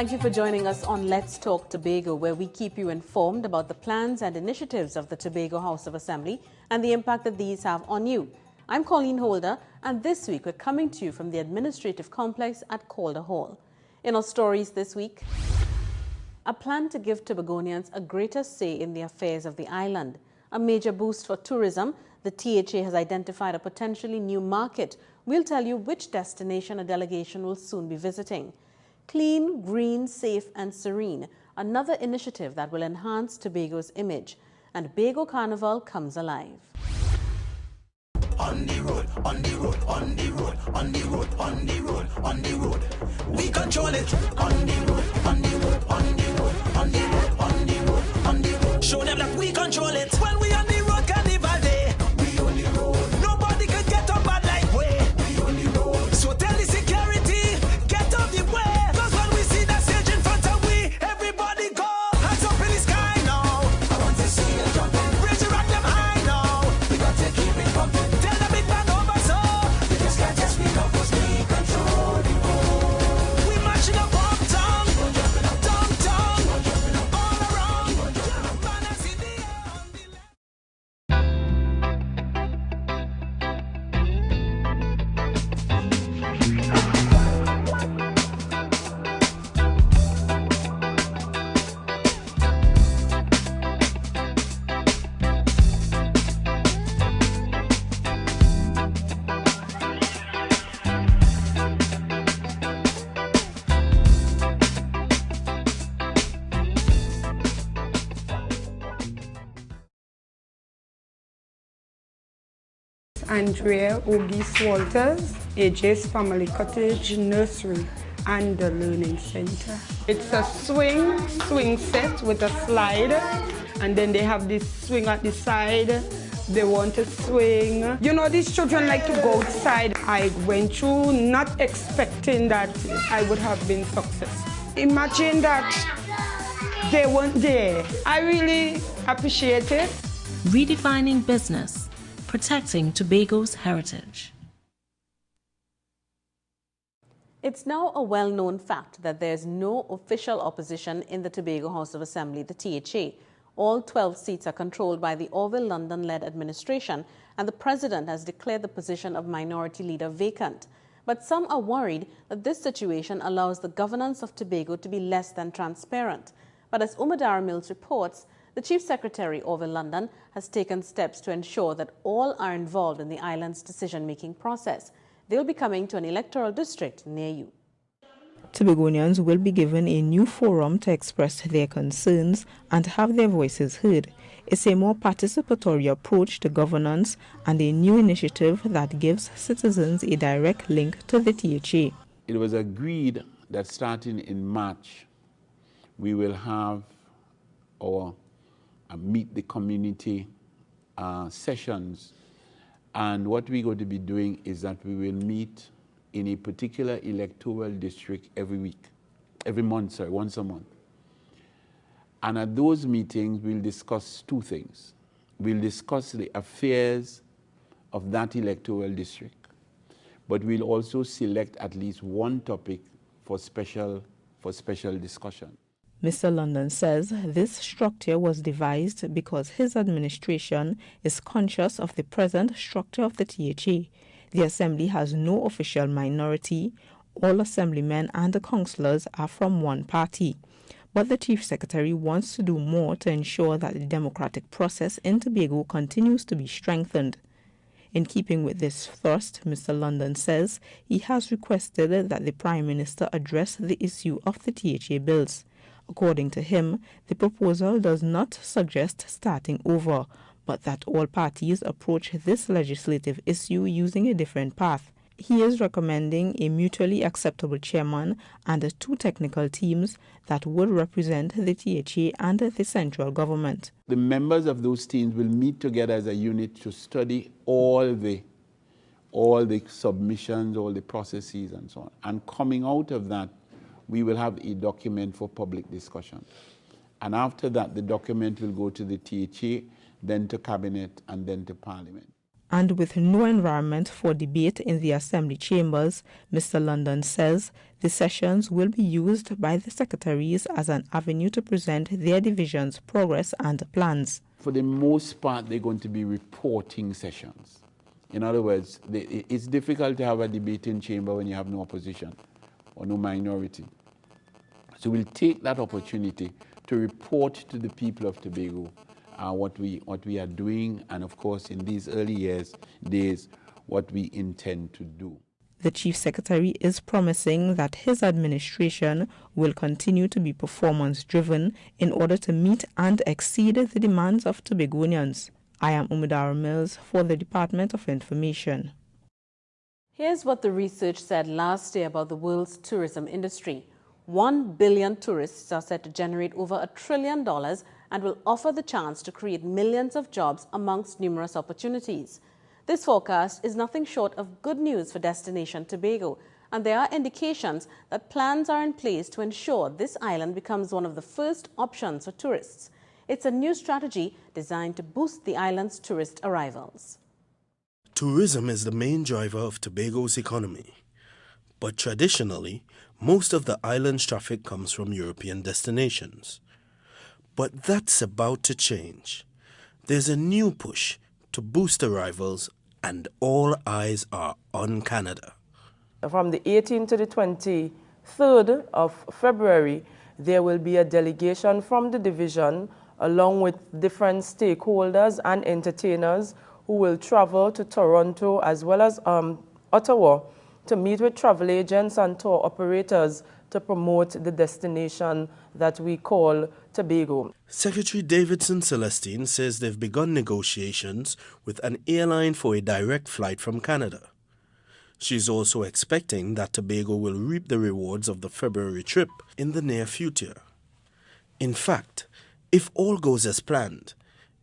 Thank you for joining us on Let's Talk Tobago, where we keep you informed about the plans and initiatives of the Tobago House of Assembly and the impact that these have on you. I'm Colleen Holder, and this week we're coming to you from the administrative complex at Calder Hall. In our stories this week, a plan to give Tobagonians a greater say in the affairs of the island. A major boost for tourism. The THA has identified a potentially new market. We'll tell you which destination a delegation will soon be visiting. Clean, green, safe and serene. Another initiative that will enhance Tobago's image. And Bago Carnival comes alive. On the road, on the road, on the road, on the road, on the road, on the road. We control it. On the road, on the road, on the road, on the road, on the road, on the road. Show them that we control it. When we on the road, Carnival Day. We on the road. Nobody can get up bad like way. We on the road. So tell the security, get up the way. Cause when we see that stage in front of we, everybody go. Hands up in the sky now. I want to see you jumping. Raise your rock them high now. We got to keep it pumping. Andrea Ogis Walters, AJ's Family Cottage Nursery and the Learning Center. It's a swing set with a slide, and then they have this swing at the side. They want to swing. You know, these children like to go outside. I went through not expecting that I would have been successful. Imagine that they weren't there. I really appreciate it. Redefining business. Protecting Tobago's heritage. It's now a well-known fact that there's no official opposition in the Tobago House of Assembly, the THA. All 12 seats are controlled by the Orville London-led administration, and the president has declared the position of minority leader vacant. But some are worried that this situation allows the governance of Tobago to be less than transparent. But as Umadara Mills reports, the Chief Secretary, Orville London, has taken steps to ensure that all are involved in the island's decision-making process. They'll be coming to an electoral district near you. Tobagonians will be given a new forum to express their concerns and have their voices heard. It's a more participatory approach to governance and a new initiative that gives citizens a direct link to the THA. It was agreed that starting in March, we will have our meet the community sessions, and what we're going to be doing is that we will meet in a particular electoral district every month, once a month. And at those meetings, we'll discuss two things. We'll discuss the affairs of that electoral district, but we'll also select at least one topic for special discussion. Mr. London says this structure was devised because his administration is conscious of the present structure of the THA. The Assembly has no official minority. All assemblymen and the councillors are from one party. But the Chief Secretary wants to do more to ensure that the democratic process in Tobago continues to be strengthened. In keeping with this thrust, Mr. London says he has requested that the Prime Minister address the issue of the THA bills. According to him, the proposal does not suggest starting over, but that all parties approach this legislative issue using a different path. He is recommending a mutually acceptable chairman and two technical teams that would represent the THA and the central government. The members of those teams will meet together as a unit to study all the submissions, all the processes and so on. And coming out of that, we will have a document for public discussion. And after that, the document will go to the THA, then to Cabinet, and then to Parliament. And with no environment for debate in the Assembly chambers, Mr. London says the sessions will be used by the secretaries as an avenue to present their division's progress and plans. For the most part, they're going to be reporting sessions. In other words, it's difficult to have a debating chamber when you have no opposition or no minority. So we'll take that opportunity to report to the people of Tobago what we are doing, and of course in these early days what we intend to do. The Chief Secretary is promising that his administration will continue to be performance-driven in order to meet and exceed the demands of Tobagonians. I am Umudara Mills for the Department of Information. Here's what the research said last year about the world's tourism industry. 1 billion tourists are set to generate over $1 trillion and will offer the chance to create millions of jobs amongst numerous opportunities. This forecast is nothing short of good news for destination Tobago, and there are indications that plans are in place to ensure this island becomes one of the first options for tourists. It's a new strategy designed to boost the island's tourist arrivals. Tourism is the main driver of Tobago's economy, but traditionally, most of the island's traffic comes from European destinations. But that's about to change. There's a new push to boost arrivals, and all eyes are on Canada. From the 18th to the 23rd of February, there will be a delegation from the division along with different stakeholders and entertainers who will travel to Toronto as well as Ottawa to meet with travel agents and tour operators to promote the destination that we call Tobago. Secretary Davidson Celestine says they've begun negotiations with an airline for a direct flight from Canada. She's also expecting that Tobago will reap the rewards of the February trip in the near future. In fact, if all goes as planned,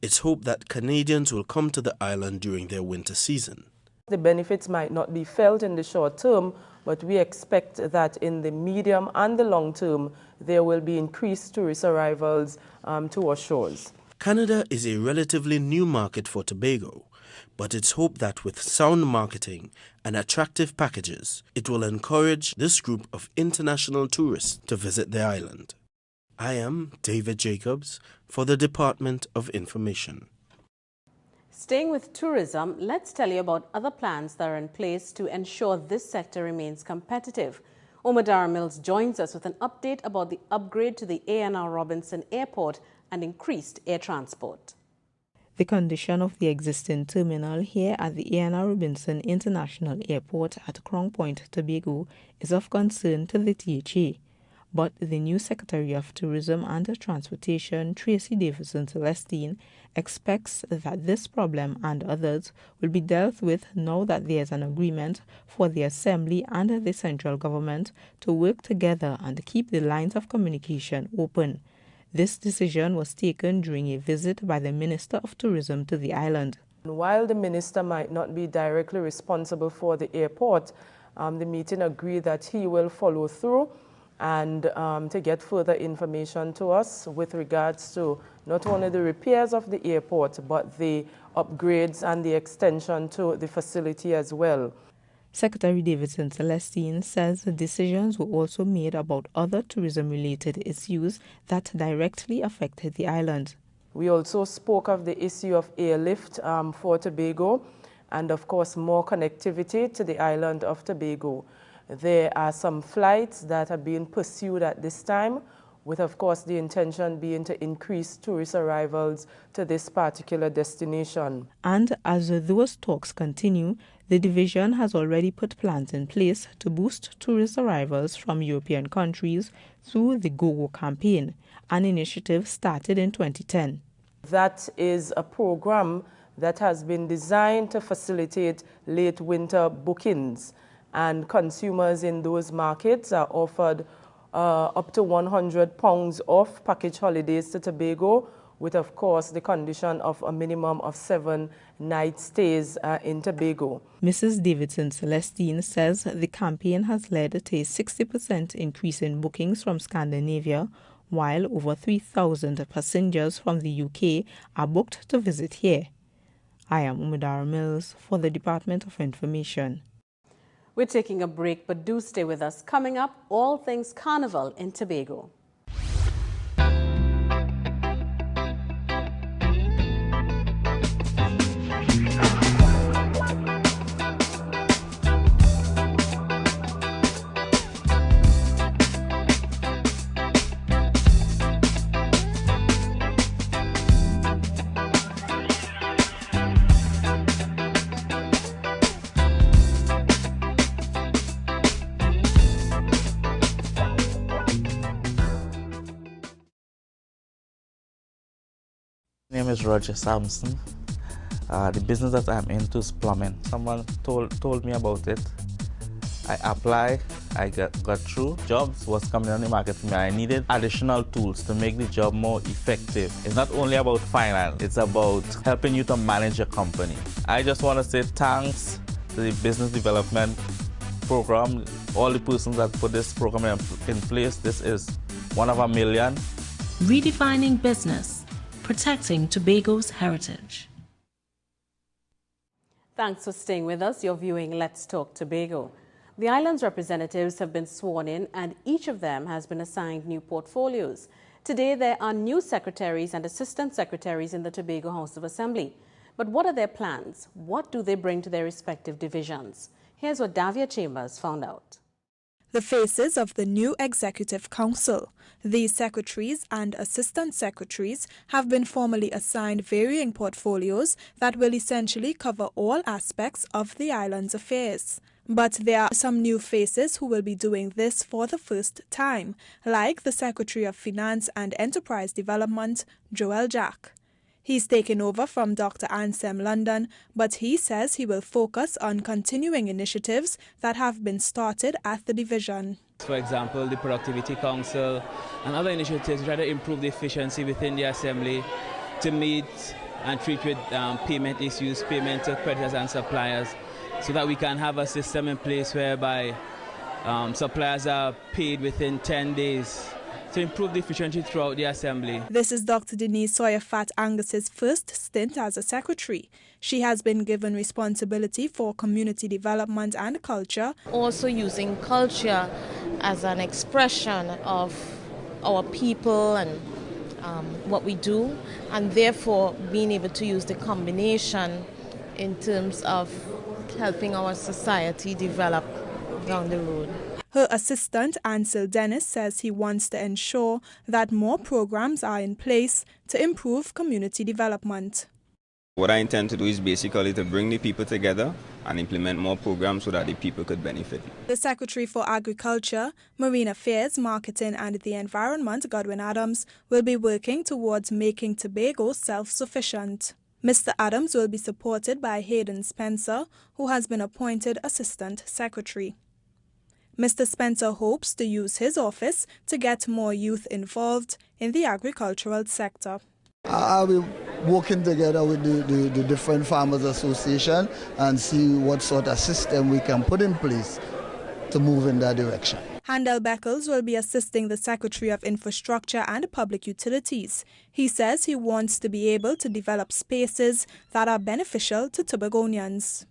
it's hoped that Canadians will come to the island during their winter season. The benefits might not be felt in the short term, but we expect that in the medium and the long term, there will be increased tourist arrivals to our shores. Canada is a relatively new market for Tobago, but it's hoped that with sound marketing and attractive packages, it will encourage this group of international tourists to visit the island. I am David Jacobs for the Department of Information. Staying with tourism, let's tell you about other plans that are in place to ensure this sector remains competitive. Umudara Mills joins us with an update about the upgrade to the A&R Robinson Airport and increased air transport. The condition of the existing terminal here at the A&R Robinson International Airport at Crown Point, Tobago, is of concern to the THA. But the new Secretary of Tourism and Transportation, Tracy Davidson Celestine, expects that this problem and others will be dealt with now that there is an agreement for the Assembly and the central government to work together and keep the lines of communication open. This decision was taken during a visit by the Minister of Tourism to the island. While the minister might not be directly responsible for the airport, the meeting agreed that he will follow through and to get further information to us with regards to not only the repairs of the airport, but the upgrades and the extension to the facility as well. Secretary Davidson Celestine says decisions were also made about other tourism-related issues that directly affected the island. We also spoke of the issue of airlift for Tobago and, of course, more connectivity to the island of Tobago. There are some flights that are being pursued at this time, with, of course, the intention being to increase tourist arrivals to this particular destination. And as those talks continue, the division has already put plans in place to boost tourist arrivals from European countries through the GoGo campaign, an initiative started in 2010. That is a program that has been designed to facilitate late winter bookings, and consumers in those markets are offered up to £100 off package holidays to Tobago, with, of course, the condition of a minimum of 7 night stays in Tobago. Mrs. Davidson Celestine says the campaign has led to a 60% increase in bookings from Scandinavia, while over 3,000 passengers from the UK are booked to visit here. I am Umidara Mills for the Department of Information. We're taking a break, but do stay with us. Coming up, all things Carnival in Tobago. My name is Roger Sampson. The business that I'm into is plumbing. Someone told me about it. I applied, I got through. Jobs was coming on the market for me. I needed additional tools to make the job more effective. It's not only about finance, it's about helping you to manage your company. I just want to say thanks to the business development program, all the persons that put this program in place. This is one of a million. Redefining business. Protecting Tobago's heritage. Thanks for staying with us. You're viewing Let's Talk Tobago. The island's representatives have been sworn in and each of them has been assigned new portfolios. Today there are new secretaries and assistant secretaries in the Tobago House of Assembly. But what are their plans? What do they bring to their respective divisions? Here's what Davia Chambers found out. The faces of the new Executive Council. These secretaries and assistant secretaries have been formally assigned varying portfolios that will essentially cover all aspects of the island's affairs. But there are some new faces who will be doing this for the first time, like the Secretary of Finance and Enterprise Development, Joel Jack. He's taken over from Dr. Ansem London, but he says he will focus on continuing initiatives that have been started at the division. For example, the Productivity Council and other initiatives try to improve the efficiency within the Assembly to meet and treat with payment issues, payment to creditors and suppliers, so that we can have a system in place whereby suppliers are paid within 10 days. To improve the efficiency throughout the Assembly. This is Dr. Denise Sawyer-Fat Angus's first stint as a secretary. She has been given responsibility for community development and culture. Also using culture as an expression of our people and what we do, and therefore being able to use the combination in terms of helping our society develop down the road. Her assistant, Ansel Dennis, says he wants to ensure that more programs are in place to improve community development. What I intend to do is basically to bring the people together and implement more programs so that the people could benefit. The Secretary for Agriculture, Marine Affairs, Marketing and the Environment, Godwin Adams, will be working towards making Tobago self-sufficient. Mr. Adams will be supported by Hayden Spencer, who has been appointed Assistant Secretary. Mr. Spencer hopes to use his office to get more youth involved in the agricultural sector. I'll be working together with the different farmers association and see what sort of system we can put in place to move in that direction. Handel Beckles will be assisting the Secretary of Infrastructure and Public Utilities. He says he wants to be able to develop spaces that are beneficial to Tobagonians.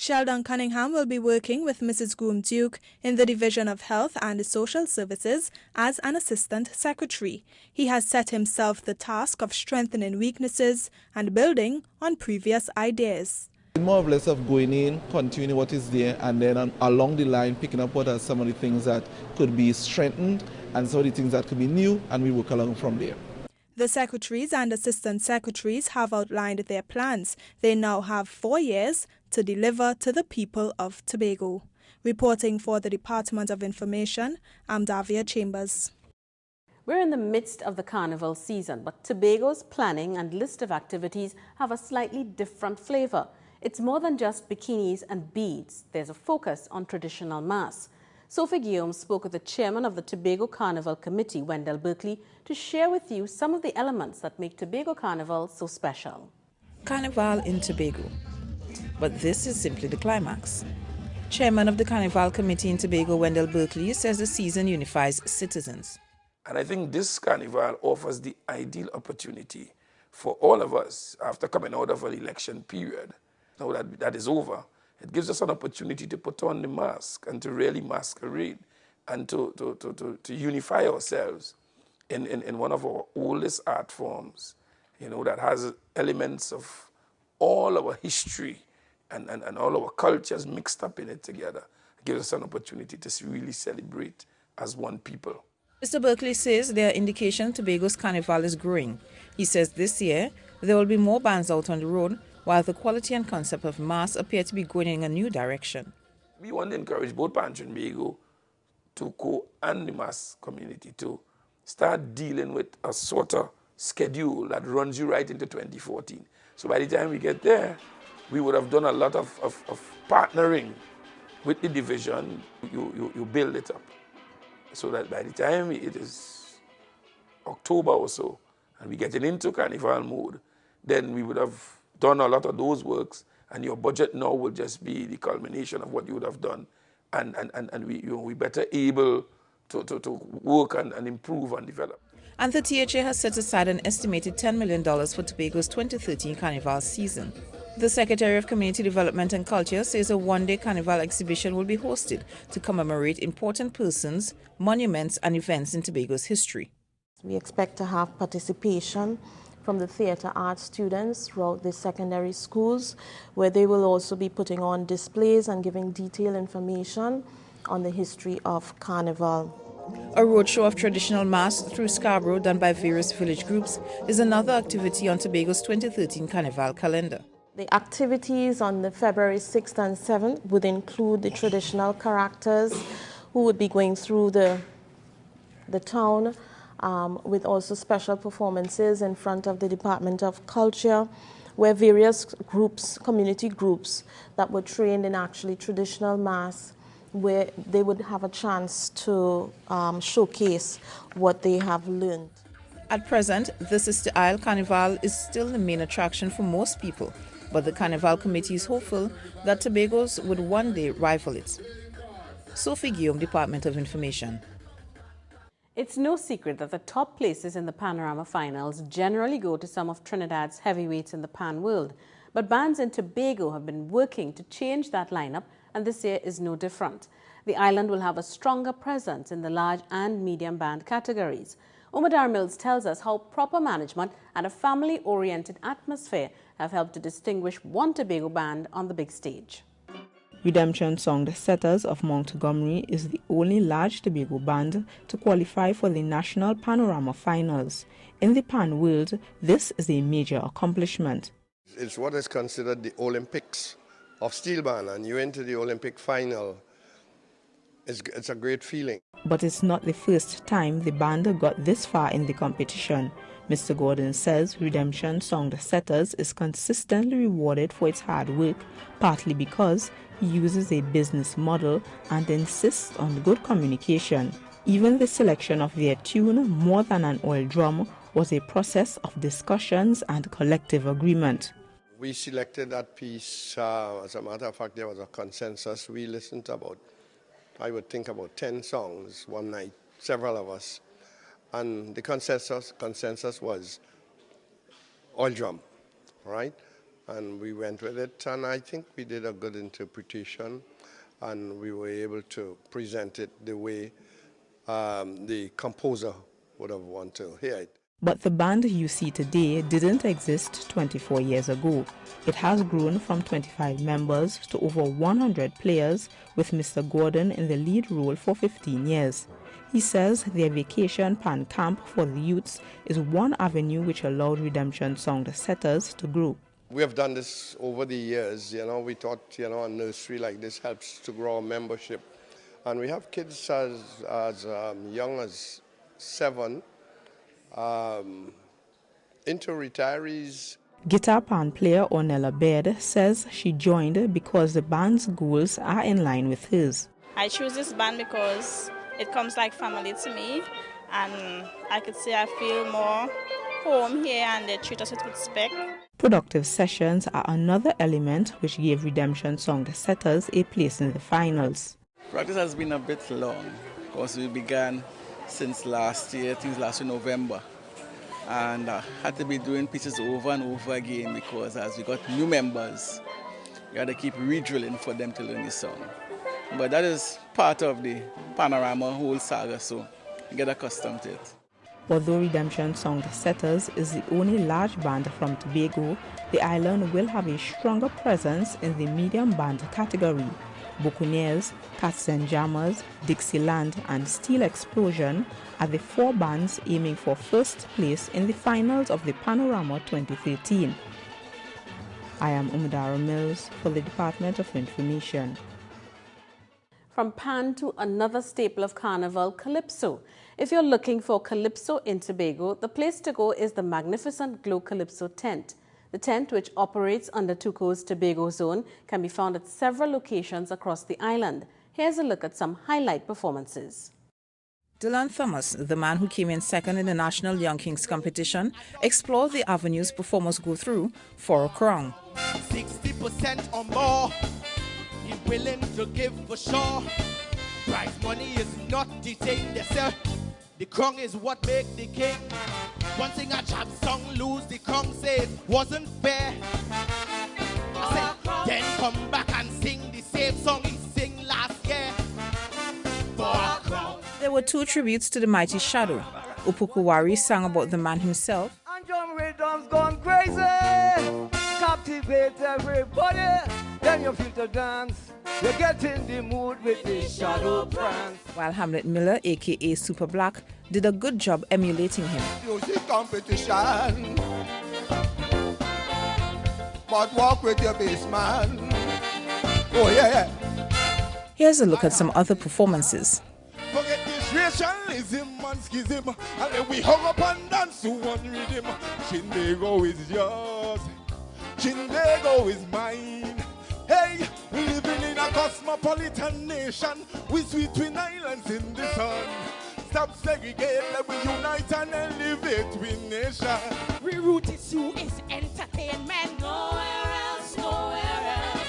Sheldon Cunningham will be working with Mrs. Groom-Duke in the Division of Health and Social Services as an Assistant Secretary. He has set himself the task of strengthening weaknesses and building on previous ideas. More or less of going in, continuing what is there, and then along the line picking up what are some of the things that could be strengthened and some of the things that could be new, and we work along from there. The secretaries and assistant secretaries have outlined their plans. They now have 4 years to deliver to the people of Tobago. Reporting for the Department of Information, I'm Davia Chambers. We're in the midst of the carnival season, but Tobago's planning and list of activities have a slightly different flavor. It's more than just bikinis and beads. There's a focus on traditional mass. Sophie Guillaume spoke with the chairman of the Tobago Carnival Committee, Wendell Berkeley, to share with you some of the elements that make Tobago Carnival so special. Carnival in Tobago. But this is simply the climax. Chairman of the Carnival Committee in Tobago, Wendell Berkeley, says the season unifies citizens. And I think this carnival offers the ideal opportunity for all of us, after coming out of an election period, now that is over, it gives us an opportunity to put on the mask and to really masquerade and to unify ourselves in one of our oldest art forms, that has elements of all our history and all our cultures mixed up in it together. It gives us an opportunity to really celebrate as one people. Mr. Berkeley says there are indications Tobago's carnival is growing. He says this year there will be more bands out on the road, while the quality and concept of mass appear to be going in a new direction. We want to encourage both Pancho and Tobago and the mass community to start dealing with a sort of schedule that runs you right into 2014. So by the time we get there, we would have done a lot of partnering with the division. You build it up so that by the time it is October or so, and we're getting into carnival mode, then we would have done a lot of those works, and your budget now will just be the culmination of what you would have done, and we better able to work and improve and develop. And the THA has set aside an estimated $10 million for Tobago's 2013 Carnival season. The Secretary of Community Development and Culture says a one-day Carnival exhibition will be hosted to commemorate important persons, monuments and events in Tobago's history. We expect to have participation from the theatre art students throughout the secondary schools, where they will also be putting on displays and giving detailed information on the history of Carnival. A roadshow of traditional mass through Scarborough done by various village groups is another activity on Tobago's 2013 Carnival calendar. The activities on the February 6th and 7th would include the traditional characters who would be going through the town, with also special performances in front of the Department of Culture, where various groups, community groups that were trained in actually traditional mass, where they would have a chance to showcase what they have learned. At present, the Sister Isle Carnival is still the main attraction for most people, but the Carnival Committee is hopeful that Tobago's would one day rival it. Sophie Guillaume, Department of Information. It's no secret that the top places in the Panorama Finals generally go to some of Trinidad's heavyweights in the Pan world. But bands in Tobago have been working to change that lineup, and this year is no different. The island will have a stronger presence in the large and medium band categories. Omadar Mills tells us how proper management and a family-oriented atmosphere have helped to distinguish one Tobago band on the big stage. Redemption Song The Setters of Montgomery is the only large Tobago band to qualify for the National Panorama Finals. In the Pan world, this is a major accomplishment. It's what is considered the Olympics of steel band, and you enter the Olympic final. It's a great feeling. But it's not the first time the band got this far in the competition. Mr. Gordon says Redemption Song The Setters is consistently rewarded for its hard work, partly because he uses a business model and insists on good communication. Even the selection of their tune, More Than an Oil Drum, was a process of discussions and collective agreement. We selected that piece. As a matter of fact, there was a consensus. We listened to about 10 songs one night, several of us. And the consensus was oil drum, right? And we went with it, and I think we did a good interpretation, and we were able to present it the way the composer would have wanted to hear it. But the band you see today didn't exist 24 years ago. It has grown from 25 members to over 100 players, with Mr. Gordon in the lead role for 15 years. He says their vacation pan camp for the youths is one avenue which allowed Redemption Song The Setters to grow. We have done this over the years. We thought, a nursery like this helps to grow our membership. And we have kids as young as 7, into retirees. Guitar pan player Ornella Baird says she joined because the band's goals are in line with hers. I choose this band because it comes like family to me, and I could say I feel more home here, and they treat us with respect. Productive sessions are another element which gave Redemption Song The Setters a place in the finals. Practice has been a bit long because we began since last year, I think last November. and had to be doing pieces over and over again because as we got new members, you had to keep re-drilling for them to learn the song. But that is part of the Panorama whole saga, so you get accustomed to it. Although Redemption Song Setters is the only large band from Tobago, the island will have a stronger presence in the medium band category. Buccaneers, Cats and Jammers, Dixieland and Steel Explosion are the 4 bands aiming for first place in the finals of the Panorama 2013. I am Umdara Mills for the Department of Information. From Pan to another staple of Carnival, Calypso. If you're looking for Calypso in Tobago, the place to go is the magnificent Glow Calypso tent. The tent, which operates under Tuco's Tobago zone, can be found at several locations across the island. Here's a look at some highlight performances. Dylan Thomas, the man who came in second in the National Young Kings competition, explored the avenues performers go through for a crown. 60% or more, he's willing to give for sure. Prize money is not the thing, they say. The crown is what make the king. One thing a jam song lose, the crown says wasn't fair. I said, then come back and sing the same song he sang last year. For a crown. There were 2 tributes to the mighty Shadow. Upukuwari sang about the man himself. And drum rhythm's gone crazy, captivate everybody. Then you feel to dance, you get in the mood with the Shadow prance. While Hamlet Miller, aka Super Black, did a good job emulating him. Music competition, but walk with your bass man. Oh yeah. Here's a look at some other performances. Forget this racialism and schism, and then we hung up and dance to one rhythm. Tobago is yours, Tobago is mine. Hey, we living in a cosmopolitan nation with sweet twin islands in the sun. Stop segregate, let we unite and elevate we nation. Reroute issue is entertainment. Nowhere else, nowhere else.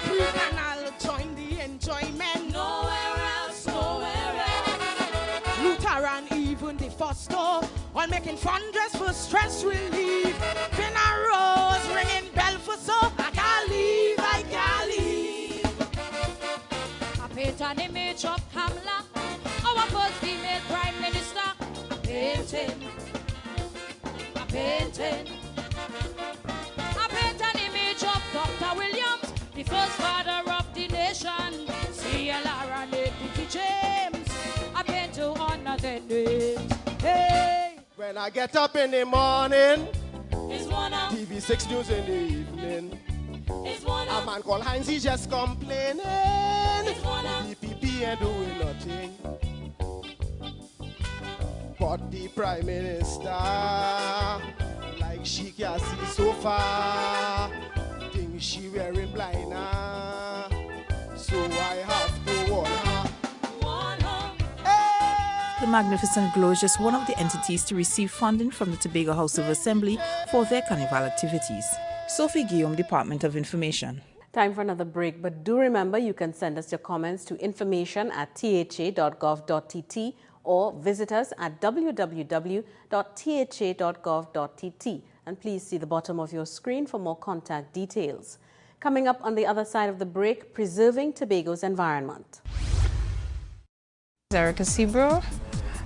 Free canal, join the enjoyment. Nowhere else, nowhere else. Lutheran, even the Foster, all making fun dress for stress relief. Pin a rose, ringing bell for so I can't leave, I can't leave. I paint an image of Hamlet, our first female prime minister. Painting, a painting. I paint an image of Dr. Williams, the first father of the nation. CLR and Deputy James, I paint to honor their names. Hey! When I get up in the morning, it's one of TV6 News in the evening. It's one of a man called Heinz, he's just complaining. It's one of DPP ain't doing nothing. But the Prime Minister, like she can see so far, think she wearing blinder, so I have to warn her. The Magnificent Glow is just one of the entities to receive funding from the Tobago House of Assembly for their carnival activities. Sophie Guillaume, Department of Information. Time for another break, but do remember you can send us your comments to information@tha.gov.tt or visit us at www.tha.gov.tt. And please see the bottom of your screen for more contact details. Coming up on the other side of the break, preserving Tobago's environment. Erica Sebro.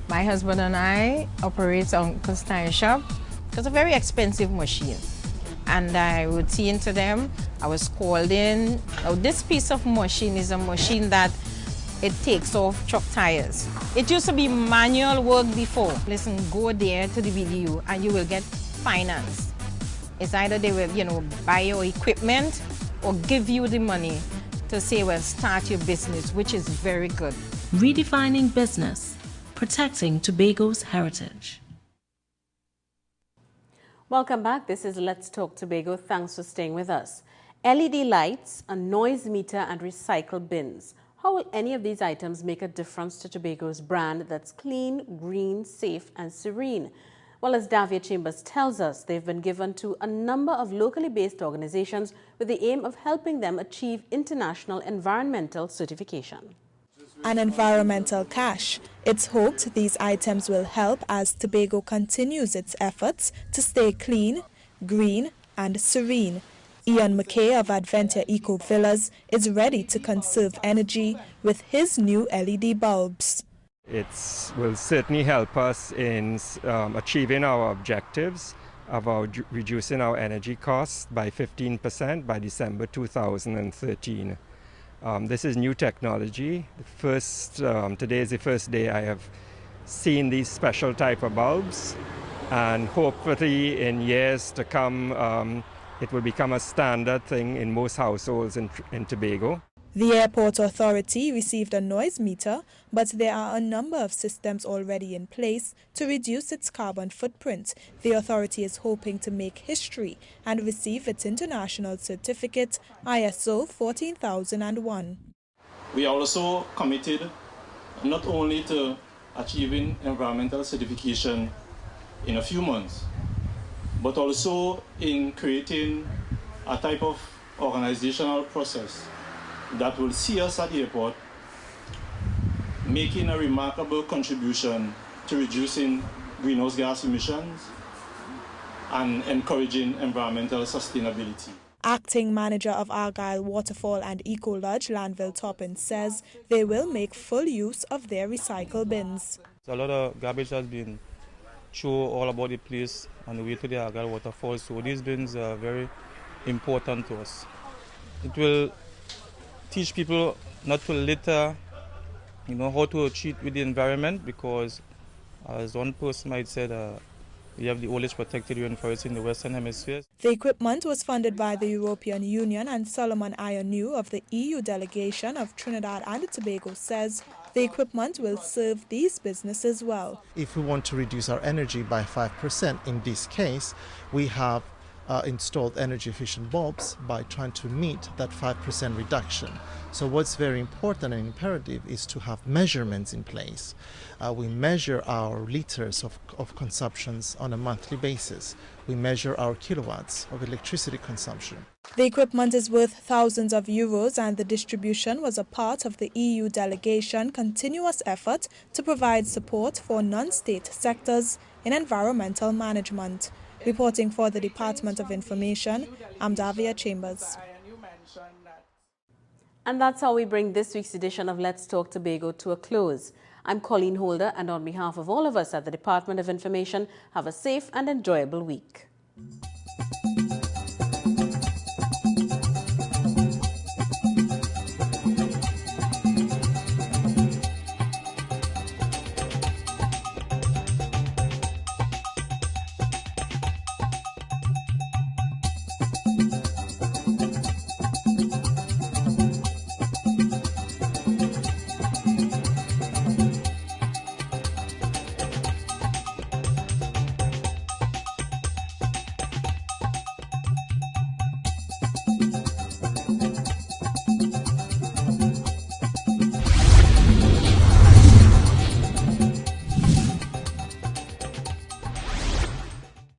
My husband and I operate Uncle's Tire Shop. It's a very expensive machine. And I routine to them. I was called in. Now, this piece of machine is a machine that it takes off truck tires. It used to be manual work before. Listen, go there to the BDU and you will get finance. It's either they will, buy your equipment or give you the money to say, well, start your business, which is very good. Redefining business, protecting Tobago's heritage. Welcome back. This is Let's Talk Tobago. Thanks for staying with us. LED lights, a noise meter and recycle bins. How will any of these items make a difference to Tobago's brand that's clean, green, safe and serene? Well, as Davia Chambers tells us, they've been given to a number of locally based organizations with the aim of helping them achieve international environmental certification. and environmental cash. It's hoped these items will help as Tobago continues its efforts to stay clean, green and serene. Ian McKay of Adventure Eco Villas is ready to conserve energy with his new LED bulbs. It will certainly help us in achieving our objectives about reducing our energy costs by 15% by December 2013. This is new technology. Today is the first day I have seen these special type of bulbs, and hopefully in years to come it will become a standard thing in most households in Tobago. The Airport Authority received a noise meter, but there are a number of systems already in place to reduce its carbon footprint. The authority is hoping to make history and receive its international certificate, ISO 14001. We are also committed not only to achieving environmental certification in a few months, but also in creating a type of organizational process that will see us at the airport making a remarkable contribution to reducing greenhouse gas emissions and encouraging environmental sustainability. Acting manager of Argyle Waterfall and Eco Lodge, Lanville Toppin, says they will make full use of their recycle bins. So a lot of garbage has been thrown all about the place on the way to the Argyle Waterfall, so these bins are very important to us. It will teach people not to litter, how to treat with the environment, because as one person might say, we have the oldest protected rainforest in the Western Hemisphere. The equipment was funded by the European Union, and Solomon Ionu of the EU delegation of Trinidad and Tobago says the equipment will serve these businesses well. If we want to reduce our energy by 5%, in this case, we have installed energy efficient bulbs by trying to meet that 5% reduction. So what's very important and imperative is to have measurements in place. We measure our liters of consumptions on a monthly basis. We measure our kilowatts of electricity consumption. The equipment is worth thousands of euros, and the distribution was a part of the EU delegation continuous effort to provide support for non-state sectors in environmental management. Reporting for the Department of Information, I'm Davia Chambers. And that's how we bring this week's edition of Let's Talk Tobago to a close. I'm Colleen Holder, and on behalf of all of us at the Department of Information, have a safe and enjoyable week.